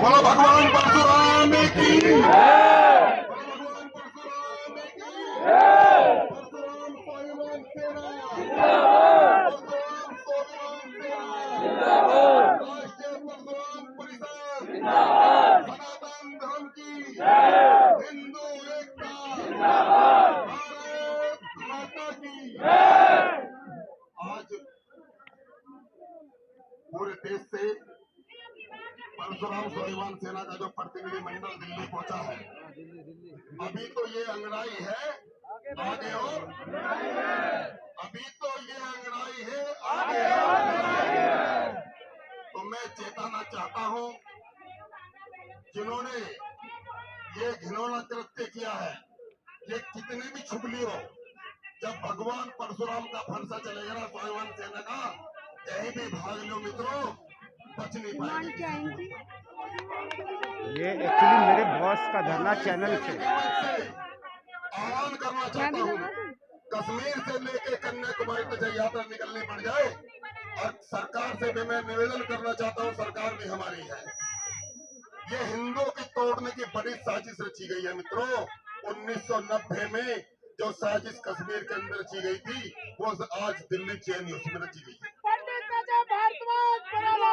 बोलो भगवान परशुराम की सनातन धर्म की हिंदू एकता भारत माता की। आज पूरे देश से परशुराम स्वाभिमान सेना का जो प्रतिनिधि मंडल दिल्ली पहुंचा है, अभी तो ये अंगड़ाई है, आगे हो। अभी तो ये अंगड़ाई है, आगे हो। तो मैं चेताना चाहता हूं, जिन्होंने ये घिनौना कृत्य किया है, ये कितने भी छुपली हो, जब भगवान परशुराम का फरसा चलेगा ना स्वाभिमान सेना का, कहीं भी भाग लो मित्रों, बच नहीं पाएंगे। ये एक्चुअली मेरे बॉस का धरना चैनल से आह्वान करना चाहता हूँ, कश्मीर से लेकर कन्याकुमारी तक यात्रा निकलनी पड़ जाए, और सरकार से भी मैं निवेदन करना चाहता हूँ, सरकार भी हमारी है। ये हिंदुओं की तोड़ने की बड़ी साजिश रची गई है मित्रों। 1990 में जो साजिश कश्मीर के अंदर रची गई थी, वो आज दिल्ली चेन उसमें रची गई है।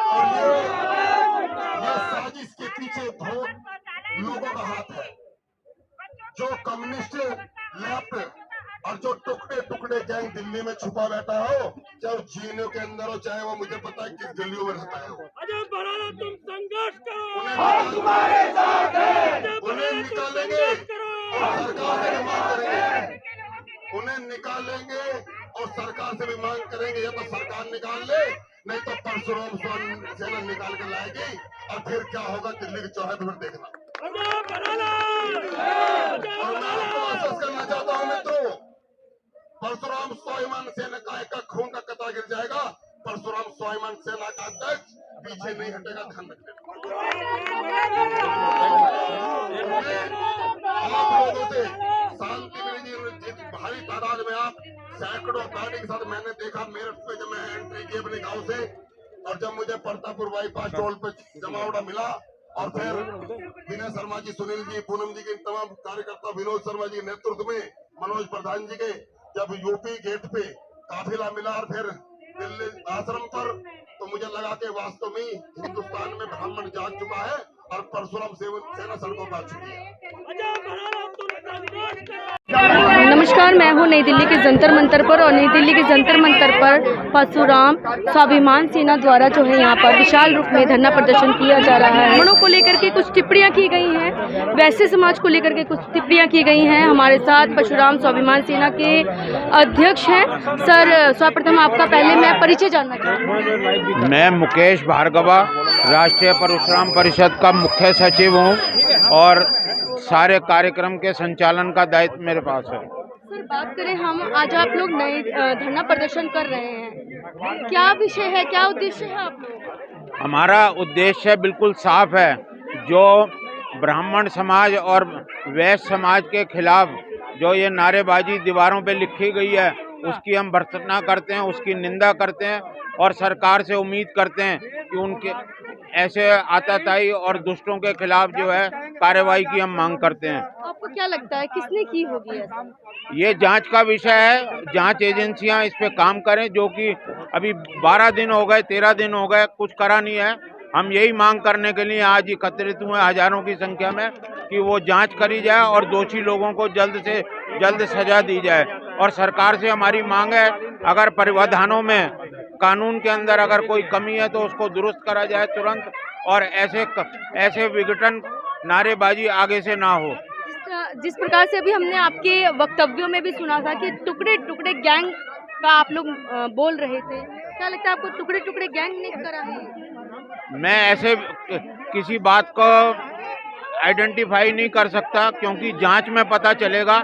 और ये साजिश के पीछे बहुत लोगों का हाथ है, जो कम्युनिस्ट लेफ्ट और जो टुकड़े टुकड़े गैंग दिल्ली में छुपा बैठा हो, चाहे जीने के अंदर हो, चाहे वो मुझे पता है किस गलियों में रहता है। तुम संघर्ष करो, तुम्हारे साथ है। उन्हें निकालेंगे और सरकार से भी मांग करेंगे, उन्हें निकालेंगे और सरकार से भी मांग करेंगे, या तो सरकार निकाल ले, नहीं तो परशुराम सेना निकाल के लाएगी, और फिर क्या होगा दिल्ली के चौराहे पर देखना। और मैं आपको आश्वस्त करना चाहता हूं मित्रों, परशुराम स्वाभिमान सेना का एक खून का कतरा गिर जाएगा, परशुराम स्वाभिमान सेना का अध्यक्ष पीछे नहीं हटेगा, ध्यान रखना। आप लोगों से शांति मिली, भारी तादाद में आप सैकड़ों गाड़ी के साथ मैंने देखा मेरठ पे, जब मैं एंट्री की अपने गांव से, और जब मुझे परतापुर बाईपास टोल पे जमावड़ा मिला, और फिर विनय शर्मा जी, सुनील जी, पूनम जी के तमाम कार्यकर्ता, विनोद शर्मा जी के नेतृत्व में, मनोज प्रधान जी के, जब यूपी गेट पे काफिला मिला और फिर दिल्ली आश्रम पर, तो मुझे लगा कि वास्तव में हिंदुस्तान में ब्राह्मण जाग चुका है और परशुराम सेना सड़कों पर आ चुकी है। नमस्कार, मैं हूं नई दिल्ली के जंतर मंतर पर, और नई दिल्ली के जंतर मंतर पर परशुराम स्वाभिमान सेना द्वारा जो है यहाँ पर विशाल रूप में धरना प्रदर्शन किया जा रहा है। ब्राह्मणों को लेकर के कुछ टिप्पणियां की गई हैं, वैश्य समाज को लेकर के कुछ टिप्पणियां की गई हैं। हमारे साथ परशुराम स्वाभिमान सेना के अध्यक्ष हैं। सर, सर्वप्रथम आपका पहले मैं परिचय जानना चाहूँगी। मैं मुकेश भार्गवा, राष्ट्रीय परशुराम परिषद का मुख्य सचिव हूँ, और सारे कार्यक्रम के संचालन का दायित्व मेरे पास है। सर, बात करें हम, आज आप लोग नए धरना प्रदर्शन कर रहे हैं, क्या विषय है, क्या उद्देश्य है आप लोग? हमारा उद्देश्य बिल्कुल साफ है। जो ब्राह्मण समाज और वैश्य समाज के खिलाफ जो ये नारेबाजी दीवारों पे लिखी गई है, उसकी हम भर्त्सना करते हैं, उसकी निंदा करते हैं, और सरकार से उम्मीद करते हैं कि उनके ऐसे आताताई और दुष्टों के खिलाफ जो है कार्रवाई की हम मांग करते हैं। आपको क्या लगता है किसने की होगी ऐसा? ये जांच का विषय है, जांच एजेंसियां इस पे काम करें, जो कि अभी 12 दिन हो गए, 13 दिन हो गए, कुछ करा नहीं है। हम यही मांग करने के लिए आज एकत्रित हुए हजारों की संख्या में, कि वो जांच करी जाए और दोषी लोगों को जल्द से जल्द सजा दी जाए। और सरकार से हमारी मांग है, अगर प्रावधानों में, कानून के अंदर अगर कोई कमी है तो उसको दुरुस्त करा जाए तुरंत, और ऐसे विघटन नारेबाजी आगे से ना हो। जिस प्रकार से अभी हमने आपके वक्तव्यों में भी सुना था कि टुकड़े टुकड़े गैंग का आप लोग बोल रहे थे, क्या लगता है आपको टुकड़े टुकड़े गैंग ने करा है? मैं ऐसे किसी बात को आइडेंटिफाई नहीं कर सकता, क्योंकि जांच में पता चलेगा।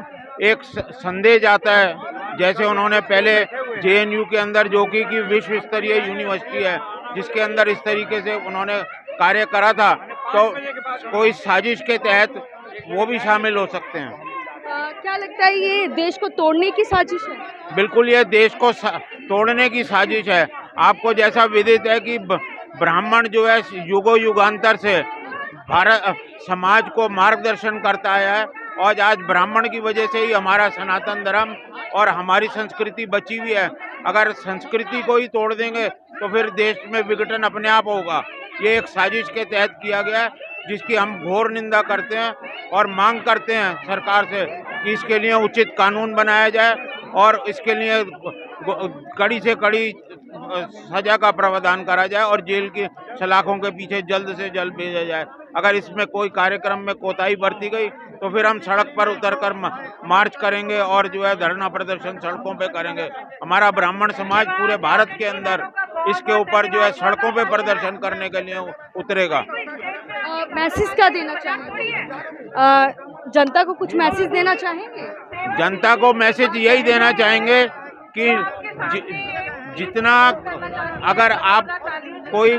एक संदेश आता है, जैसे उन्होंने पहले जेएनयू के अंदर, जो कि विश्व स्तरीय यूनिवर्सिटी है, जिसके अंदर इस तरीके से उन्होंने कार्य करा था, तो कोई साजिश के तहत वो भी शामिल हो सकते हैं। क्या लगता है ये देश को तोड़ने की साजिश है? बिल्कुल, ये देश को तोड़ने की साजिश है। आपको जैसा विदित है कि ब्राह्मण जो है युगों युगांतर से भारत समाज को मार्गदर्शन करता है। और आज ब्राह्मण की वजह से ही हमारा सनातन धर्म और हमारी संस्कृति बची हुई है। अगर संस्कृति को ही तोड़ देंगे तो फिर देश में विघटन अपने आप होगा। ये एक साजिश के तहत किया गया है, जिसकी हम घोर निंदा करते हैं और मांग करते हैं सरकार से कि इसके लिए उचित कानून बनाया जाए और इसके लिए कड़ी से कड़ी सजा का प्रावधान करा जाए और जेल की सलाखों के पीछे जल्द से जल्द भेजा जाए। अगर इसमें कोई कार्यक्रम में कोताही बरती गई तो फिर हम सड़क पर उतरकर मार्च करेंगे और जो है धरना प्रदर्शन सड़कों पे करेंगे। हमारा ब्राह्मण समाज पूरे भारत के अंदर इसके ऊपर जो है सड़कों पे प्रदर्शन करने के लिए उतरेगा। मैसेज क्या देना चाहेंगे? जनता को कुछ मैसेज देना चाहेंगे? जनता को मैसेज यही देना चाहेंगे कि जितना अगर आप कोई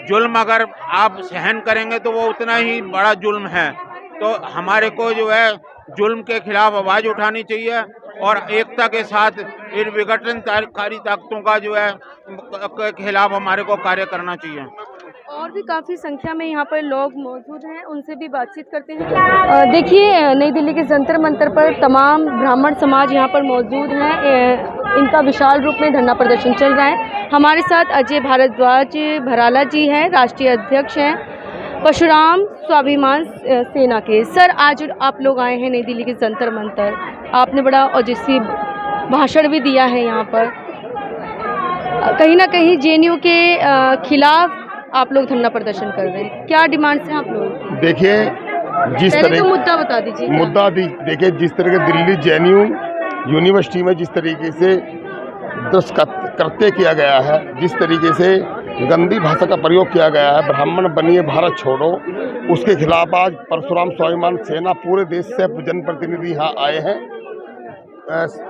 जुल्म अगर आप सहन करेंगे तो वो उतना ही बड़ा जुल्म है। तो हमारे को जो है जुल्म के खिलाफ आवाज उठानी चाहिए और एकता के साथ इन विघटनकारी ताकतों का जो है के खिलाफ हमारे को कार्य करना चाहिए। और भी काफ़ी संख्या में यहाँ पर लोग मौजूद हैं, उनसे भी बातचीत करते हैं। देखिए, नई दिल्ली के जंतर मंतर पर तमाम ब्राह्मण समाज यहाँ पर मौजूद हैं। इनका विशाल रूप में धरना प्रदर्शन चल रहा है। हमारे साथ अजय भारद्वाज भराला जी हैं, राष्ट्रीय अध्यक्ष हैं परशुराम स्वाभिमान सेना के। सर, आज आप लोग आए हैं नई दिल्ली के जंतर मंतर, आपने बड़ा ओजस्वी भाषण भी दिया है यहाँ पर। कहीं ना कहीं जेएनयू के खिलाफ आप लोग धरना प्रदर्शन कर रहे हैं, क्या डिमांड्स हैं आप लोग? देखिए, जिस तरह तो मुद्दा बता दीजिए। देखिए, जिस तरह के दिल्ली जेएनयू यूनिवर्सिटी में जिस तरीके से दुष्कृत्य किया गया है, जिस तरीके से गंदी भाषा का प्रयोग किया गया है, ब्राह्मण बनिए भारत छोड़ो, उसके खिलाफ आज परशुराम स्वाभिमान सेना पूरे देश से जनप्रतिनिधि यहाँ आए हैं।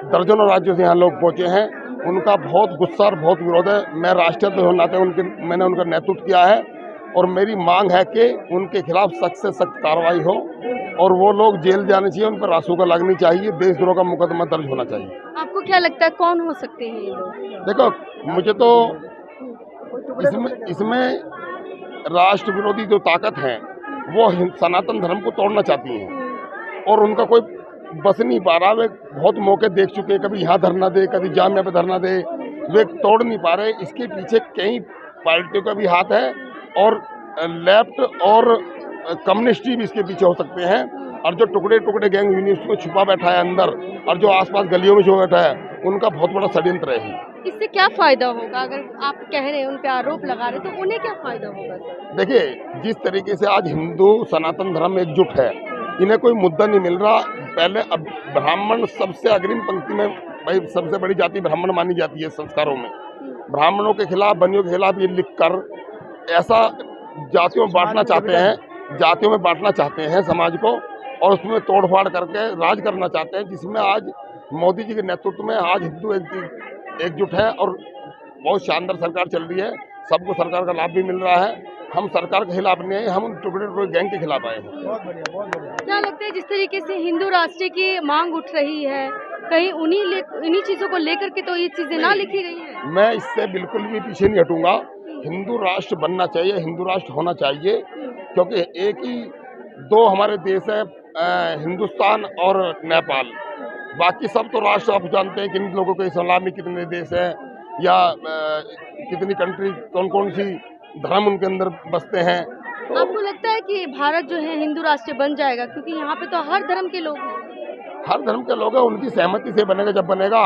दर्जनों राज्यों से यहाँ लोग पहुँचे हैं। उनका बहुत गुस्सा और बहुत विरोध है। मैं राष्ट्रीय अध्यक्ष होने नाते मैंने उनका नेतृत्व किया है और मेरी मांग है कि उनके खिलाफ सख्त से सख्त कार्रवाई हो और वो लोग जेल जाने चाहिए, उन पर रासुका लगनी चाहिए, देशद्रोह का मुकदमा दर्ज होना चाहिए। आपको क्या लगता है कौन हो सकते हैं ये लोग? देखो, मुझे तो इसमें राष्ट्र विरोधी जो ताकत है वो सनातन धर्म को तोड़ना चाहती हैं और उनका कोई बस नहीं पा रहा। वे बहुत मौके देख चुके हैं, कभी यहाँ धरना दे, कभी जामिया पे धरना दे, वे तोड़ नहीं पा रहे। इसके पीछे कई पार्टियों का भी हाथ है और लेफ्ट और कम्युनिस्ट भी इसके पीछे हो सकते हैं। और जो टुकड़े टुकड़े गैंग यूनिवर्सिटी में छुपा बैठा है अंदर और जो आसपास गलियों में छुपा बैठा है, उनका बहुत बड़ा षड्यंत्र है। इससे क्या फायदा होगा? अगर आप कह रहे हैं, उन पे आरोप लगा रहे हैं, तो उन्हें क्या फायदा होगा? देखिए, जिस तरीके से आज हिंदू सनातन धर्म एकजुट है, इन्हें कोई मुद्दा नहीं मिल रहा। पहले अब ब्राह्मण सबसे अग्रिम पंक्ति में, भाई सबसे बड़ी जाति ब्राह्मण मानी जाती है संस्कारों में। ब्राह्मणों के खिलाफ, बनियों के खिलाफ ये लिखकर ऐसा जातियों में बांटना चाहते हैं समाज को और उसमें तोड़फाड़ करके राज करना चाहते हैं, जिसमें आज मोदी जी के नेतृत्व में आज हिंदू एकजुट है और बहुत शानदार सरकार चल रही है। सबको सरकार का लाभ भी मिल रहा है। हम सरकार के खिलाफ नहीं है, हम उन टुकड़े टुकड़े गैंग के खिलाफ आए हैं। बहुत बढ़िया। क्या लगता है जिस तरीके से हिंदू राष्ट्र की मांग उठ रही है, कहीं उन्हीं चीजों को लेकर के तो ये चीजें ना लिखी गई हैं? मैं इससे बिल्कुल भी पीछे नहीं हटूंगा। हिंदू राष्ट्र बनना चाहिए, हिंदू राष्ट्र होना चाहिए, क्योंकि एक ही दो हमारे देश है, हिंदुस्तान और नेपाल। बाकी सब तो राष्ट्र आप जानते हैं कि इन लोगों के इस्लाम में कितने देश हैं या कितनी कंट्री, कौन कौन सी धर्म उनके अंदर बसते हैं। तो आपको लगता है कि भारत जो है हिंदू राष्ट्र बन जाएगा? क्योंकि यहाँ पे तो हर धर्म के लोग हैं। हर धर्म के लोग हैं, उनकी सहमति से बनेगा। जब बनेगा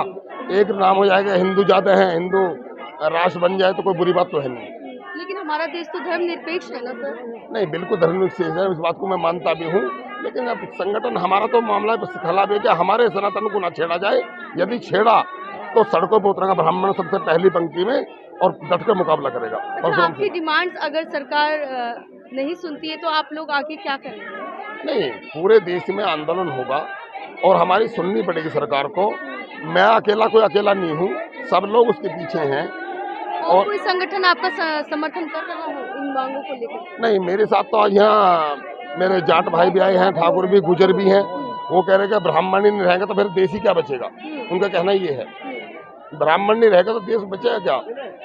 एक नाम हो जाएगा, हिंदू जाते हैं, हिंदू राष्ट्र बन जाए तो कोई बुरी बात तो है नहीं। लेकिन हमारा देश तो धर्मनिरपेक्ष है ना सर? नहीं, बिल्कुल धर्मनिरपेक्ष है, इस बात को मैं मानता भी हूँ। लेकिन अब संगठन हमारा तो मामला खिलाफ है कि हमारे सनातन को ना छेड़ा जाए। यदि छेड़ा तो सड़कों पर उतरेगा ब्राह्मण सबसे पहली पंक्ति में और डटकर मुकाबला करेगा। आपकी डिमांड्स अगर सरकार नहीं सुनती है तो आप लोग आगे क्या करेंगे? नहीं, पूरे देश में आंदोलन होगा और हमारी सुननी पड़ेगी सरकार को। मैं अकेला कोई अकेला नहीं हूँ, सब लोग उसके पीछे हैं। और कोई संगठन आपका समर्थन कर रहा हो इन मांगों को लेकर? नहीं, मेरे साथ तो आज यहाँ मेरे जाट भाई भी आए हैं, ठाकुर भी, गुजर भी हैं। वो कह रहे हैं कि ब्राह्मण ही नहीं रहेगा तो फिर देश ही क्या बचेगा। उनका कहना ये है, ब्राह्मण नहीं रहेगा तो देश बचेगा क्या।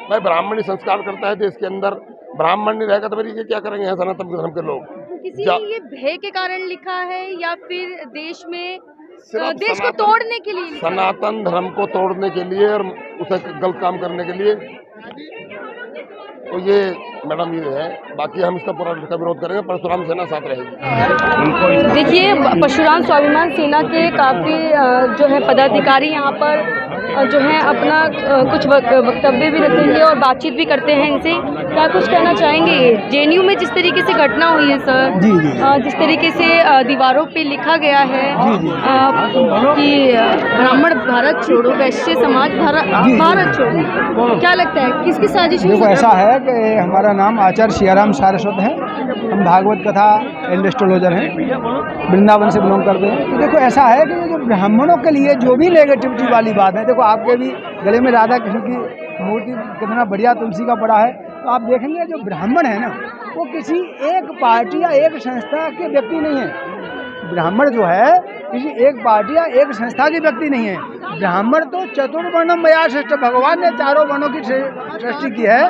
भाई ब्राह्मण ही संस्कार करता है देश के अंदर। ब्राह्मण नहीं रहेगा तो फिर ये क्या करेंगे सनातन धर्म के लोग। किसी जा- ने ये भय के कारण लिखा है या फिर देश में सिर्फ देश को सनातन- तोड़ने के लिए लिखा है? सनातन धर्म को तोड़ने के लिए और उसे गलत काम करने के लिए, तो ये मैडम ये है। बाकी हम इसका पूरा विरोध करेंगे, परशुराम सेना साथ रहेगी। देखिए, परशुराम स्वाभिमान सेना के काफ़ी जो है पदाधिकारी यहाँ पर जो है अपना कुछ वक्तव्य भी रखेंगे और बातचीत भी करते हैं इनसे। क्या कुछ कहना चाहेंगे? जेएनयू में जिस तरीके से घटना हुई है सर, जी जी जिस तरीके से दीवारों पे लिखा गया है जी जी कि ब्राह्मण भारत छोड़ो, वैश्य समाज भारत छोड़ो, क्या लगता है किसकी साजिश हुई? देखो ऐसा है कि हमारा नाम आचार्य सियाराम सारस्वत है। हम भागवत कथा एंड एस्ट्रोलॉजर हैं, वृंदावन से बिलोंग करते हैं। तो देखो ऐसा है कि जो ब्राह्मणों के लिए जो भी नेगेटिविटी वाली बात है, देखो आपके भी गले में राधा कृष्ण की मूर्ति कितना बढ़िया तुलसी का पड़ा है, तो आप देखेंगे जो ब्राह्मण है ना, वो किसी एक पार्टी या एक संस्था के व्यक्ति नहीं है। ब्राह्मण जो है किसी एक पार्टी या एक संस्था की व्यक्ति नहीं है। ब्राह्मण तो चतुर्वर्णम मया सृष्ट, भगवान ने चारों वर्णों की सृष्टि की है।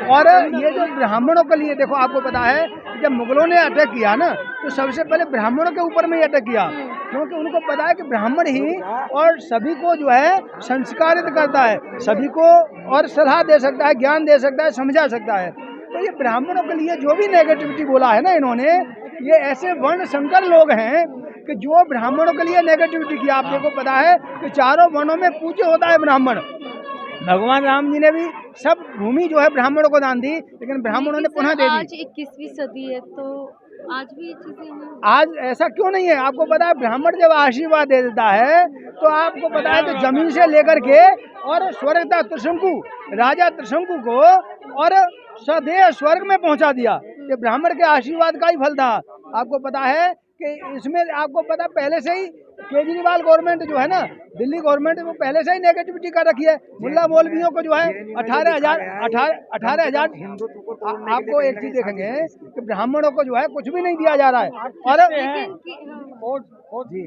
और ये जो ब्राह्मणों के लिए, देखो आपको पता है जब मुगलों ने अटैक किया ना, तो सबसे पहले ब्राह्मणों के ऊपर में ही अटैक किया, क्योंकि उनको पता है कि ब्राह्मण ही और सभी को जो है संस्कारित करता है, सभी को और सलाह दे सकता है, ज्ञान दे सकता है, समझा सकता है। तो ये ब्राह्मणों के लिए जो भी नेगेटिविटी बोला है ना इन्होंने, ये ऐसे वर्ण संकर लोग हैं कि जो ब्राह्मणों के लिए नेगेटिविटी किया। आपको को पता है कि चारों वर्णों में पूज्य होता है ब्राह्मण। भगवान राम जी ने भी सब भूमि जो है ब्राह्मणों को दान दी, लेकिन ब्राह्मणों ने पुनः दे दी। आज 21वीं सदी है, तो आज भी ये चीजें हैं। आज ऐसा क्यों नहीं है? आपको पता है ब्राह्मण जब आशीर्वाद दे देता है, तो आपको पता है कि जमीन से लेकर के और स्वर्ग तक त्रिशंकु, राजा त्रिशंकु को और सदैव स्वर्ग में पहुंचा दिया। ये ब्राह्मण के आशीर्वाद का ही फल था। आपको पता है कि इसमें आपको पता पहले से ही केजरीवाल गवर्नमेंट जो है ना, दिल्ली गवर्नमेंट, वो पहले से ही नेगेटिविटी कर रखी है। मुल्ला मौलवियों को जो है 18,000 आपको एक चीज देखेंगे कि ब्राह्मणों को जो है कुछ भी नहीं दिया जा रहा है। और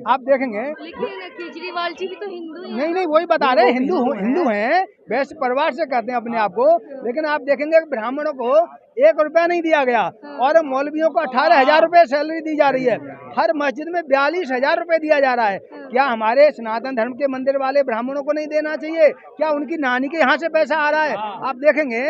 आप देखेंगे, लेकिन केजरीवाल जी भी तो हिंदू हैं। नहीं वही बता रहे हैं, हिंदू हैं, वैश्य परिवार से कहते हैं अपने आप को, लेकिन आप देखेंगे कि ब्राह्मणों को 1 रुपया नहीं दिया गया और मौलवियों को 18,000 रुपये सैलरी दी जा रही है। हर मस्जिद में 42,000 रुपये दिया जा रहा है। क्या हमारे सनातन धर्म के मंदिर वाले ब्राह्मणों को नहीं देना चाहिए? क्या उनकी नानी के यहाँ से पैसा आ रहा है? आप देखेंगे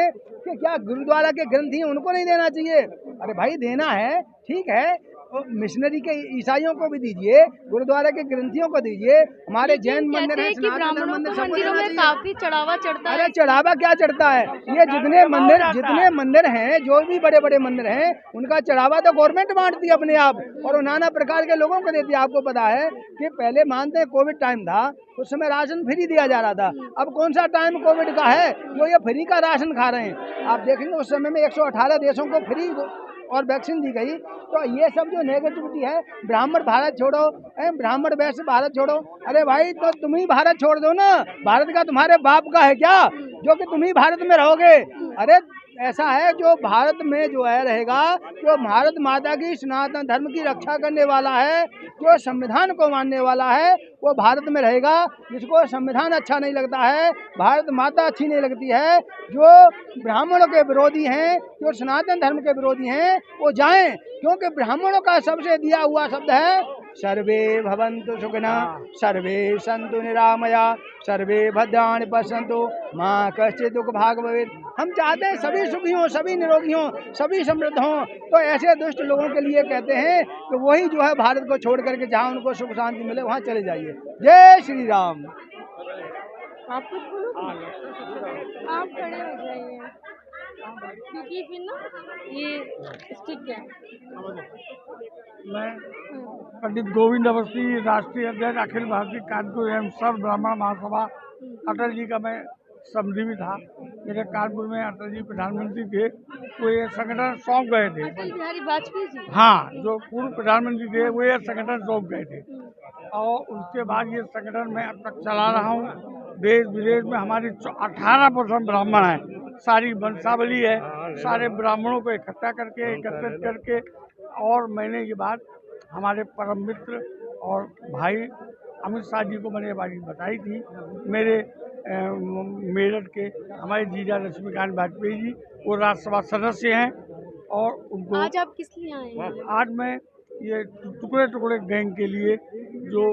कि क्या गुरुद्वारा के ग्रंथी उनको नहीं देना चाहिए? अरे भाई देना है, ठीक है, मिशनरी के ईसाइयों को भी दीजिए, गुरुद्वारा के ग्रंथियों को दीजिए, हमारे जैन मंदिर है, सनातन धर्म मंदिर, सबको मंदिरों देना में चाहिए। काफी चढ़ावा चढ़ता है। अरे चढ़ावा क्या चढ़ता है? ये जितने मंदिर हैं, जो भी बड़े बड़े मंदिर हैं, उनका चढ़ावा तो गवर्नमेंट बांटती है अपने आप और नाना प्रकार के लोगों को देती है। आपको पता है कि पहले मानते हैं कोविड टाइम था, उस समय राशन फ्री दिया जा रहा था। अब कौन सा टाइम कोविड का है जो ये फ्री का राशन खा रहे हैं? आप देखेंगे उस समय में 118 देशों को फ्री और वैक्सीन दी गई। तो ये सब जो नेगेटिविटी है, ब्राह्मण भारत छोड़ो, ब्राह्मण वैश्य भारत छोड़ो, अरे भाई तो तुम ही भारत छोड़ दो ना। भारत का तुम्हारे बाप का है क्या जो कि तुम ही भारत में रहोगे? अरे ऐसा है, जो भारत में जो है रहेगा, जो भारत माता की सनातन धर्म की रक्षा करने वाला है, जो संविधान को मानने वाला है, वो भारत में रहेगा। जिसको संविधान अच्छा नहीं लगता है, भारत माता अच्छी नहीं लगती है, जो ब्राह्मणों के विरोधी हैं, जो सनातन धर्म के विरोधी हैं, वो जाएं, क्योंकि ब्राह्मणों का सबसे दिया हुआ शब्द है सर्वे भवन्तु सुखिनः, सर्वे सन्तु निरामया, सर्वे भद्राणि पश्यन्तु, माँ कश्चित् दुःख भाग् भवेत्। हम चाहते हैं सभी सुखी हों, सभी निरोगी हों, सभी समृद्ध हों। तो ऐसे दुष्ट लोगों के लिए कहते हैं कि वही जो है भारत को छोड़ करके जहाँ उनको सुख शांति मिले वहाँ चले जाइए। जय श्री राम। आप कुछ बोलो, आप खड़े हो जाइए, क्योंकि फिर ना ये स्टिक है। मैं पंडित गोविंद अवस्थी, राष्ट्रीय अध्यक्ष अखिल भारतीय कानपुर एवं सर्व ब्राह्मण महासभा अटल जी का मैं समधी भी था। मेरे कानपुर में अटल जी प्रधानमंत्री थे, वो ये संगठन सौंप गए थे। अटल बिहारी वाजपेयी जी, हाँ, जो पूर्व प्रधानमंत्री थे वो ये संगठन सौंप गए थे और उसके बाद ये संगठन मैं अब तक चला रहा हूँ। देश विदेश में हमारी 18% ब्राह्मण हैं। सारी वंशावली है, सारे ब्राह्मणों को इकट्ठा करके, एकत्रित करके, और मैंने ये बात हमारे परम मित्र और भाई अमित शाह जी को मैंने ये बात बताई थी। मेरे मेरठ के हमारे जीजा लक्ष्मीकांत वाजपेयी जी, वो राज्यसभा सदस्य हैं और उनको आज आप किस लिए आए हैं? आज मैं ये टुकड़े टुकड़े गैंग के लिए जो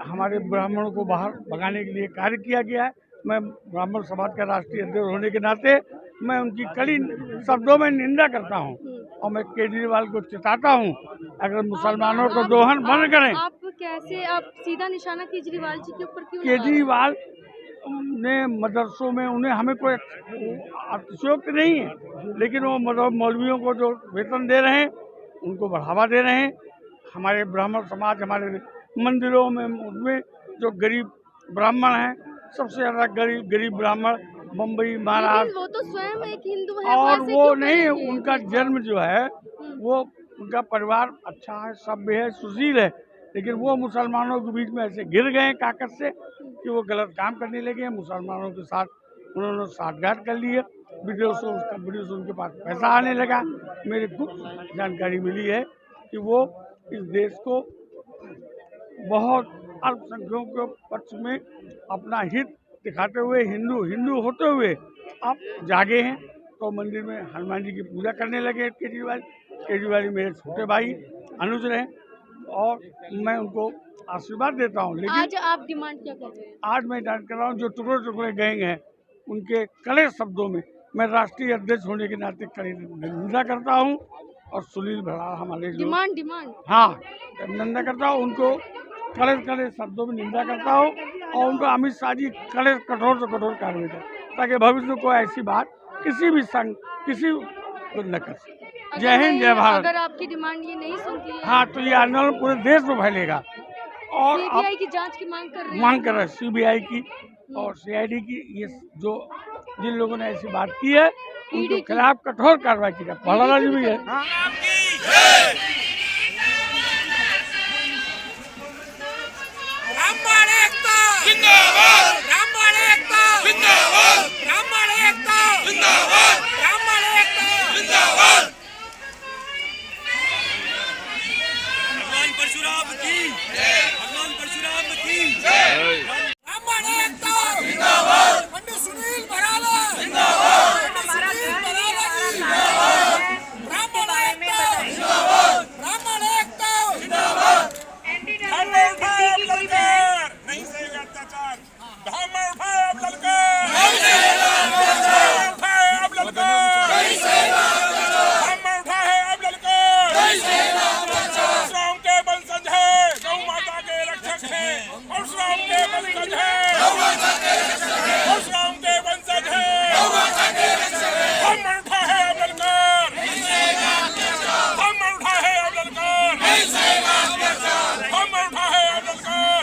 हमारे ब्राह्मणों को बाहर भगाने के लिए कार्य किया गया है, मैं ब्राह्मण समाज का राष्ट्रीय अध्यक्ष होने के नाते मैं उनकी कड़ी शब्दों में निंदा करता हूं और मैं केजरीवाल को चिताता हूं, अगर मुसलमानों को दोहन बंद करें। आप सीधा निशाना केजरीवाल जी के ऊपर क्यों लगा रहे हैं? केजरीवाल ने मदरसों में हमें कोई अतिशयोक्ति नहीं है, लेकिन वो मौलवियों को जो वेतन दे रहे हैं उनको बढ़ावा दे रहे हैं। हमारे ब्राह्मण समाज, हमारे मंदिरों में उनमें जो गरीब ब्राह्मण हैं, सबसे ज़्यादा गरीब ब्राह्मण मुंबई, महाराष्ट्र, वो तो स्वयं एक हिंदू है और ऐसे वो क्यों नहीं, करेंगे? उनका जन्म जो है वो उनका परिवार अच्छा है, सभ्य है, सुशील है, लेकिन वो मुसलमानों के बीच में ऐसे गिर गए काकत से कि वो गलत काम करने लगे। मुसलमानों के साथ उन्होंने साठगांठ कर ली है, विदेशों से उनके पास पैसा आने लगा। मेरे गुप्त जानकारी मिली है कि वो इस देश को बहुत अल्पसंख्यकों के पक्ष में अपना हित दिखाते हुए हिंदू होते हुए अब जागे हैं, तो मंदिर में हनुमान जी की पूजा करने लगे। केजरीवाल मेरे छोटे भाई अनुज हैं और मैं उनको आशीर्वाद देता हूं। लेकिन आज आप डिमांड क्या कर रहे हैं? आज मैं डिमांड कर रहा हूं, जो टुकड़े टुकड़े गैंग हैं उनके कड़े शब्दों में मैं राष्ट्रीय अध्यक्ष होने के नाते कड़ी निंदा करता हूं और सुनील भराड़ हमारे जो डिमांड हाँ निंदा करता हूँ, उनको कड़े शब्दों में निंदा करता हूँ और उनको अमित शाह जी कठोर से कठोर कार्रवाई करें ताकि भविष्य में कोई ऐसी बात किसी भी संघ किसी को न कर सके। जय हिंद, जय भारत। अगर आपकी डिमांड ये नहीं सुनती है, हाँ, तो ये आंदोलन पूरे देश में फैलेगा और सीबीआई की जांच की मांग कर रहे हैं। मांग कर रहे हैं सीबीआई की और सीआईडी की। ये जो जिन लोगों ने ऐसी बात की है उनके खिलाफ कठोर कार्रवाई की जाए। भलाला जी भी है। परशुराम की भगवान परशुराम की पंडित सुनील भराला नहीं सहेगा अत्याचार, धामा उठाए अब ललकार, उठाए अब ललकार, धामा उठाए अब ललकार। परशुराम के वंशज है, गौ माता के रक्षक है, परशुराम के वंशज है, परशुराम के वंशज है, धामा उठाए अब ललकार, धामा उठाए अब ललकार, धामा उठाए अब ललकार,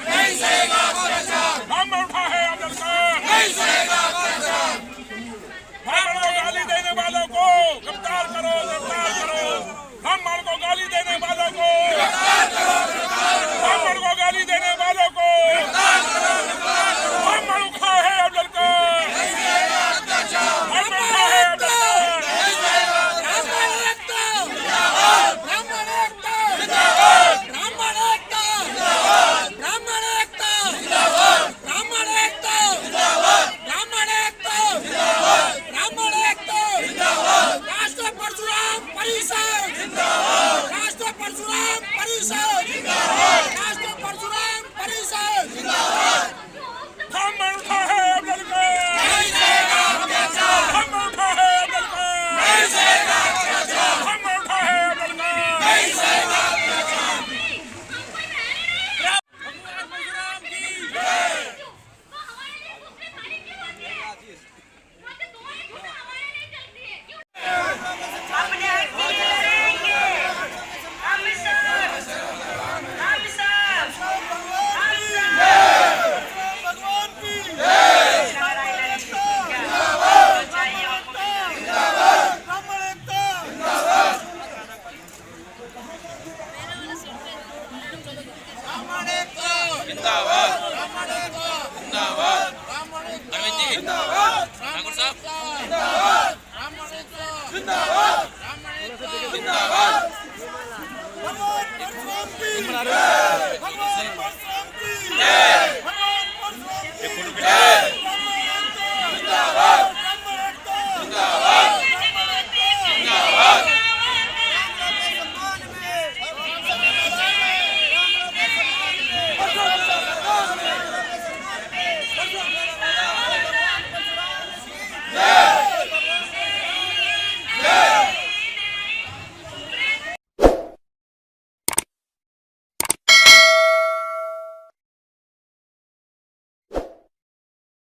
धामा उठाए अब ललकार। ब्राह्मण को गाली देने वालों को गिरफ्तार करो, गिरफ्तार करो। ब्राह्मण को गाली देने वालों को गिरफ्तार करो, ब्राह्मण को गाली देने वालों को ब्राह्मण उठा है अब ललकार, ब्राह्मण उठा है अब ललकार, ब्राह्मण एकता, ब्राह्मण एकता, ब्राह्मण एकता, ब्राह्मण एकता, ब्राह्मण एकता, ब्राह्मण एकता, ब्राह्मण एकता, राष्ट्र परशुराम परिषद, राष्ट्र परशुराम परिषद, राष्ट्र परशुराम परिषद। ब्राह्मण उठा है अब ललकार, ब्राह्मण उठा है अब ललकार, ब्राह्मण उठा है अब ललकार। भगवान परशुराम की जय। भगवान परशुराम की जय। जय